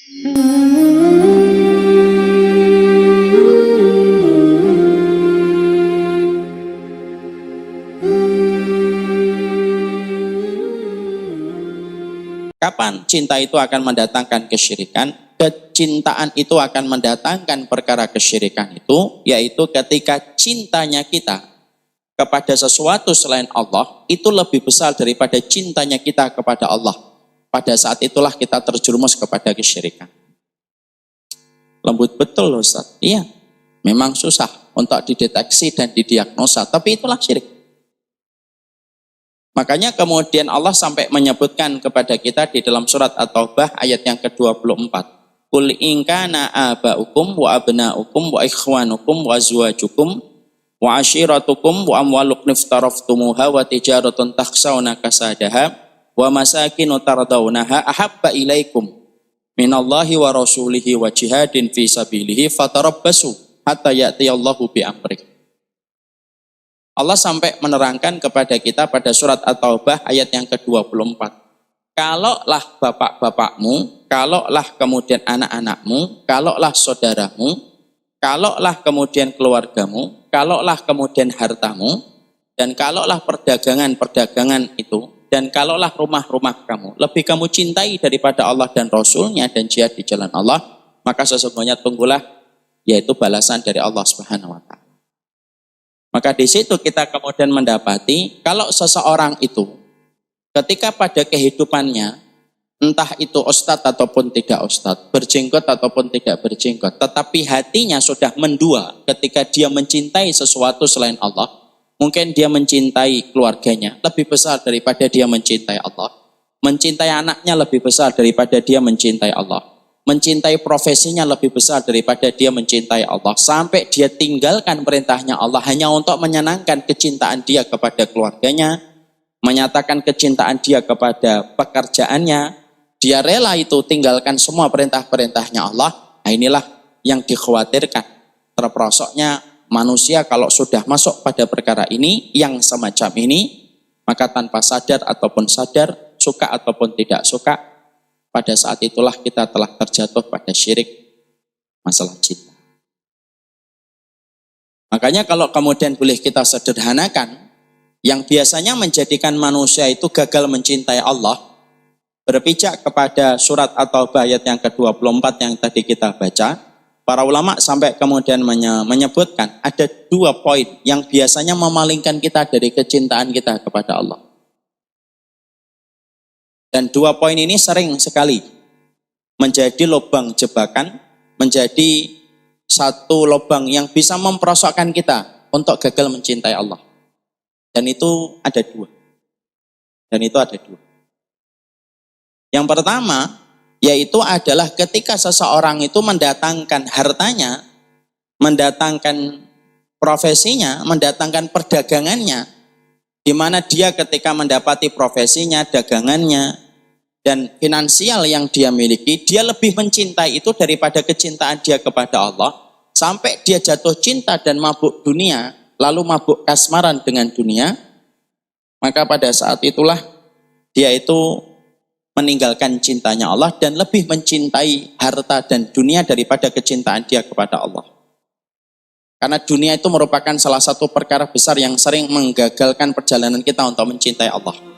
Kapan cinta itu akan mendatangkan kesyirikan? Kecintaan itu akan mendatangkan perkara kesyirikan itu, yaitu ketika cintanya kita kepada sesuatu selain Allah itu lebih besar daripada cintanya kita kepada Allah. Pada saat itulah kita terjerumus kepada kesyirikan. Lembut betul loh Ustaz. Iya, memang susah untuk dideteksi dan didiagnosa, tapi itulah syirik. Makanya kemudian Allah sampai menyebutkan kepada kita di dalam surat At-Taubah ayat yang ke-24. Qul in kana aba'ukum wa abna'ukum wa ikhwanukum wa azwajukum wa ashiratukum wa amwaluk niftaraftumuha wa tijaratun takhshawna kasadaha wa masakinu tardawnaha ahabba ilaikum minallahi wa rasulihi wa jihadin fi sabilihi fatarabbasu hatta ya'tiyallahu bi amrih. Allah sampai menerangkan kepada kita pada surat At-Taubah ayat yang ke-24. Kalaulah bapak-bapakmu, kalaulah kemudian anak-anakmu, kalaulah saudaramu, kalaulah kemudian keluargamu, kalaulah kemudian hartamu, dan kalaulah perdagangan-perdagangan itu, dan kalaulah rumah-rumah kamu, lebih kamu cintai daripada Allah dan Rasulnya dan jihad di jalan Allah, maka sesungguhnya tunggulah, yaitu balasan dari Allah Subhanahu wa Ta'ala. Maka di situ kita kemudian mendapati kalau seseorang itu ketika pada kehidupannya, entah itu ustadz ataupun tidak ustadz, berjenggot ataupun tidak berjenggot, tetapi hatinya sudah mendua ketika dia mencintai sesuatu selain Allah, mungkin dia mencintai keluarganya lebih besar daripada dia mencintai Allah, mencintai anaknya lebih besar daripada dia mencintai Allah, mencintai profesinya lebih besar daripada dia mencintai Allah, sampai dia tinggalkan perintahnya Allah hanya untuk menyenangkan kecintaan dia kepada keluarganya, menyatakan kecintaan dia kepada pekerjaannya, dia rela itu tinggalkan semua perintah-perintahnya Allah. Nah, inilah yang dikhawatirkan terperosoknya manusia kalau sudah masuk pada perkara ini, yang semacam ini, maka tanpa sadar ataupun sadar, suka ataupun tidak suka, pada saat itulah kita telah terjatuh pada syirik masalah cinta. Makanya kalau kemudian boleh kita sederhanakan, yang biasanya menjadikan manusia itu gagal mencintai Allah, berpijak kepada surat At-Taubah ayat yang ke-24 yang tadi kita baca, para ulama sampai kemudian menyebutkan ada 2 poin yang biasanya memalingkan kita dari kecintaan kita kepada Allah. Dan 2 poin ini sering sekali menjadi lubang jebakan, menjadi satu lubang yang bisa memperosokkan kita untuk gagal mencintai Allah. Dan itu ada 2. Yang pertama, yaitu adalah ketika seseorang itu mendatangkan hartanya, mendatangkan profesinya, mendatangkan perdagangannya, di mana dia ketika mendapati profesinya, dagangannya, dan finansial yang dia miliki, dia lebih mencintai itu daripada kecintaan dia kepada Allah, sampai dia jatuh cinta dan mabuk dunia, lalu mabuk kasmaran dengan dunia, maka pada saat itulah dia itu meninggalkan cintanya Allah dan lebih mencintai harta dan dunia daripada kecintaan dia kepada Allah. Karena dunia itu merupakan salah satu perkara besar yang sering menggagalkan perjalanan kita untuk mencintai Allah.